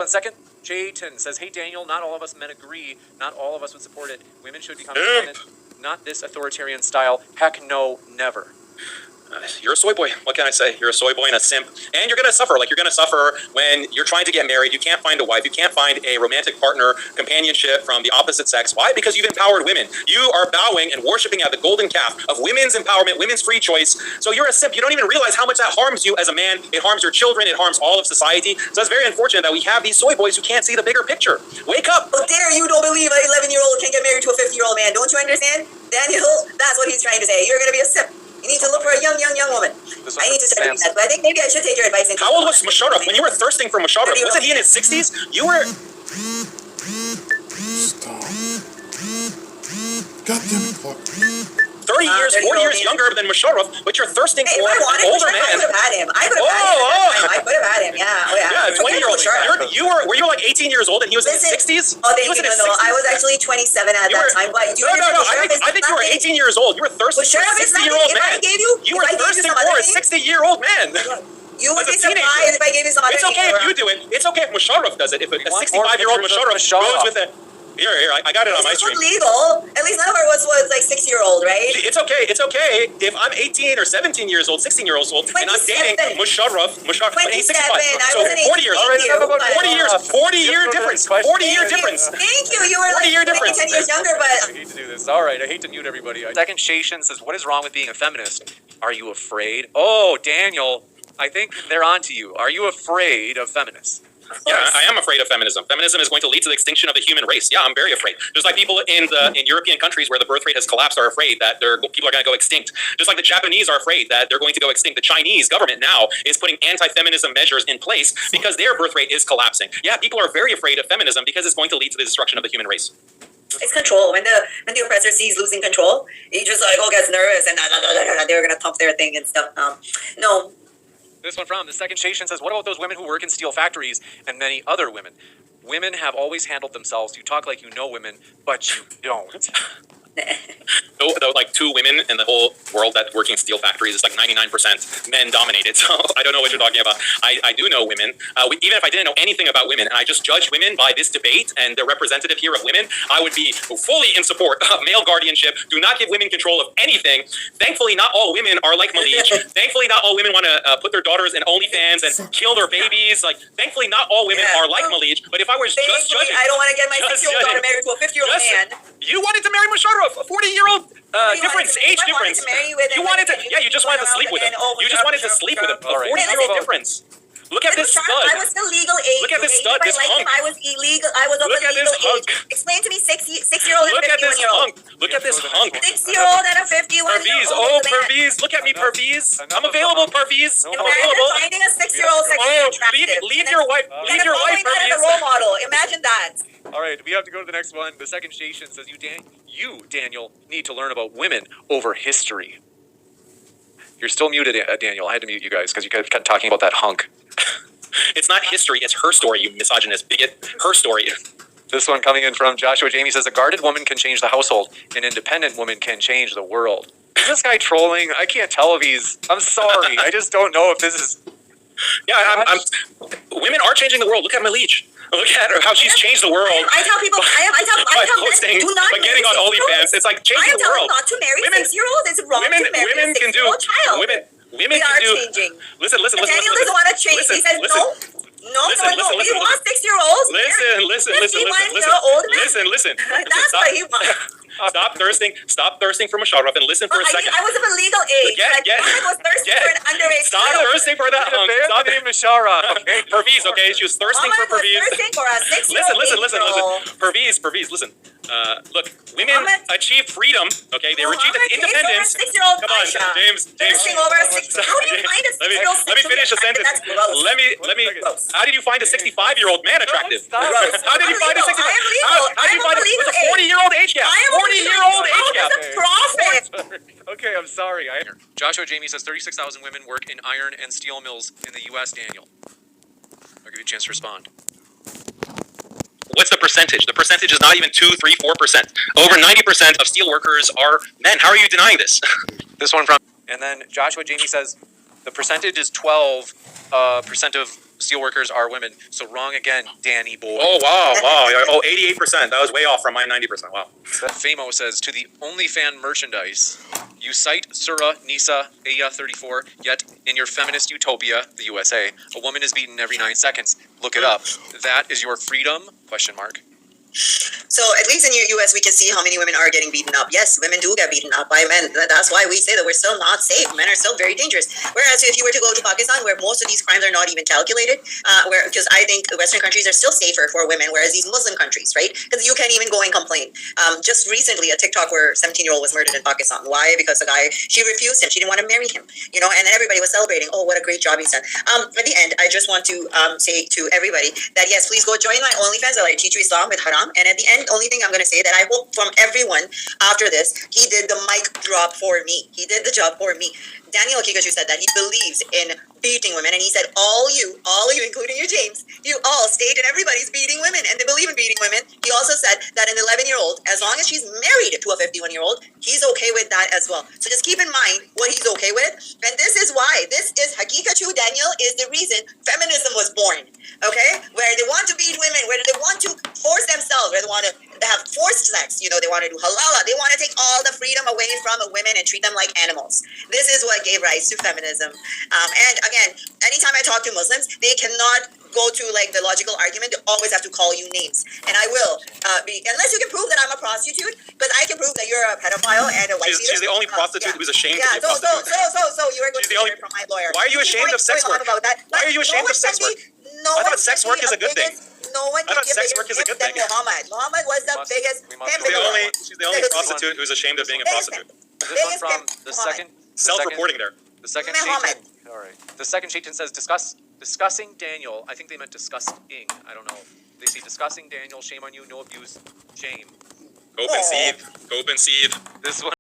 1 second. Jayton says, hey, Daniel, not all of us men agree. Not all of us would support it. Women should become independent. Not this authoritarian style. Heck no, never. You're a soy boy. What can I say? You're a soy boy and a simp. And you're going to suffer. Like, you're going to suffer when you're trying to get married. You can't find a wife. You can't find a romantic partner, companionship from the opposite sex. Why? Because you've empowered women. You are bowing and worshiping at the golden calf of women's empowerment, women's free choice. So you're a simp. You don't even realize how much that harms you as a man. It harms your children. It harms all of society. So it's very unfortunate that we have these soy boys who can't see the bigger picture. Wake up. How dare you don't believe an 11-year-old can get married to a 50-year-old man? Don't you understand? Daniel, that's what he's trying to say. You're going to be a simp. You need to look for a young woman. I need to start doing that, but I think maybe I should take your advice. How old was Musharraf when you were thirsting for Musharraf? Wasn't he in his 60s? You were... Stop. Goddamn it. 30 years, 40 years younger than Musharraf, but you're thirsting for an older man. I could have had him. I could have had him. Yeah. Oh, yeah. 20-year-old. Were you like 18 years old and he was in his 60s? Oh, thank you. No, I was actually 27 at that time. But no. I think you were 18 years old. You were thirsting for a 60-year-old man. You were thirsting for a 60-year-old man. You would be surprised if I gave you some other It's okay if you do it. It's okay if Musharraf does it. If a 65-year-old Musharraf goes with it. Here, I got it on my stream. It's legal. At least none of our was like 6-year-old, right? It's okay. If I'm 18 or 17 years old, 16 years old, and I'm dating Musharraf, but he's 65. So 40 years. 40-year difference. 40-year difference. Thank you. You were like 10 years younger, but... I hate to do this. All right, I hate to mute everybody. Second Shation says, what is wrong with being a feminist? Are you afraid? Oh, Daniel, I think they're onto you. Are you afraid of feminists? Yeah, I am afraid of feminism. Feminism is going to lead to the extinction of the human race. Yeah, I'm very afraid. Just like people in European countries where the birth rate has collapsed are afraid that people are going to go extinct. Just like the Japanese are afraid that they're going to go extinct. The Chinese government now is putting anti-feminism measures in place because their birth rate is collapsing. Yeah, people are very afraid of feminism because it's going to lead to the destruction of the human race. It's control. When the oppressor sees losing control, he just like gets nervous and they're going to pump their thing and stuff. No. This one from the Second Shation says, what about those women who work in steel factories and many other women? Women have always handled themselves. You talk like you know women, but you don't. Like 2 women in the whole world that work in steel factories, it's like 99% men dominated. So I don't know what you're talking about. I do know women. Even if I didn't know anything about women and I just judged women by this debate and the representative here of women, I would be fully in support of male guardianship. Do not give women control of anything. Thankfully, not all women are like Malige. Thankfully, not all women want to put their daughters in OnlyFans and kill their babies. Like, thankfully, not all women are like Malige. But if I was just judging, I don't want to get my 6-year-old daughter married to a 50-year-old man. You wanted to marry Musharraf, a 40-year-old difference, age difference. You wanted to, you just wanted to sleep with him. You just wanted to sleep with him. A 40-year-old difference. Look at this stud. I was still legal age. Look at this stud, this hunk. I was illegal. I was of Look at this hunk. Explain to me 6-year-old and 51-year-old. Look at this hunk. 6-year-old and a 51-year-old. Perviz, oh Perviz, look at me, Perviz. I'm available, Perviz. I'm available. Finding a 6-year-old sexually attractive. Leave your wife, Perviz. As a role model. Imagine that. All right, we have to go to the next one. The Second Shation says, you, Daniel, need to learn about women over history. You're still muted, Daniel. I had to mute you guys because you kept talking about that hunk. It's not history, it's her story, you misogynist bigot. Her story. This one coming in from Joshua Jamie says, a guarded woman can change the household. An independent woman can change the world. Is this guy trolling? I can't tell if he's... I'm sorry. I just don't know if this is... Yeah, women are changing the world. Look at Malige. Look at her, how she's changed the world. I tell people, I tell posting, do not by getting on OnlyFans. It's like changing the world. I tell them not to marry 6-year-olds. It's wrong to marry a 6-year-old child. Women can do... changing. Listen. Daniel doesn't want to change. He says no. No. He wants 6-year-olds. Listen. That's what he wants. Stop thirsting for Musharraf and listen for a second. I was of a legal age. I was thirsting for an underage Stop thirsting for that hunk. Stop name Musharraf. Okay, Perviz, okay? She was thirsting for Perviz. Thirsting for a 6-year-old. Listen. Perviz, listen. Look, women achieve freedom, okay? They achieve independence. Come on, James. Thirsting over a 6-year-old. How do you find a 6-year-old? Let me finish a sentence. How did you find a 65-year-old man attractive? How did you find a 65? How did you find a 40-year-old age gap? 40-year-old age gap. Profit. Okay, I'm sorry. Joshua Jamie says 36,000 women work in iron and steel mills in the U.S., Daniel. I'll give you a chance to respond. What's the percentage? The percentage is not even 2, 3, 4%. Over 90% of steel workers are men. How are you denying this? This one from... And then Joshua Jamie says the percentage is 12% of steelworkers are women. So wrong again, Danny boy. Oh, wow. Yeah, oh, 88%. That was way off from my 90%. Wow. Famo says, to the OnlyFan merchandise, you cite Surah Nisa Ayah 34, yet in your feminist utopia, the USA, a woman is beaten every 9 seconds. Look it up. That is your freedom? Question mark. So at least in the US, we can see how many women are getting beaten up. Yes, women do get beaten up by men. That's why we say that we're still not safe. Men are still very dangerous. Whereas if you were to go to Pakistan, where most of these crimes are not even calculated, because I think Western countries are still safer for women, whereas these Muslim countries, right? Because you can't even go and complain. Just recently, a TikTok where a 17-year-old was murdered in Pakistan. Why? Because the guy, she refused him. She didn't want to marry him, you know, and then everybody was celebrating. Oh, what a great job he's done. At the end, I just want to say to everybody that yes, please go join my OnlyFans. I'll teach you Islam with haram. And at the end, only thing I'm going to say that I hope from everyone after this, he did the mic drop for me. He did the job for me. Daniel Kikachu said that he believes in beating women, and he said all you, including you, James, you all state and everybody's beating women, and they believe in beating women. He also said that an 11-year-old, as long as she's married to a 51-year-old, he's okay with that as well. So just keep in mind what he's okay with, and this is why, this is Hakikachu Daniel is the reason feminism was born, okay? Where they want to beat women, where they want to force themselves, where they want to have forced sex, you know, they want to do halala, they want to take all the freedom away from the women and treat them like animals. This is what gave rise to feminism. And again, anytime I talk to Muslims, they cannot go to like the logical argument. They always have to call you names, and I will unless you can prove that I'm a prostitute, because I can prove that you're a pedophile and a wife beater. She's the only prostitute who's ashamed to be a so prostitute. you are going to hear from my lawyer. Why are you ashamed of sex work? About that. Why are you ashamed of sex work? I thought sex work is a good thing. No one I can thought sex work is a good thing. Muhammad was the biggest. She's the only prostitute who's ashamed of being a prostitute. This one from the second. Self-reporting there. The second Muhammad. Shaitan. All right. The second Shaitan says discussing Daniel. I think they meant disgusting. I don't know. They say discussing Daniel. Shame on you. No abuse. Shame. Go and seethe. Go and seethe. This one.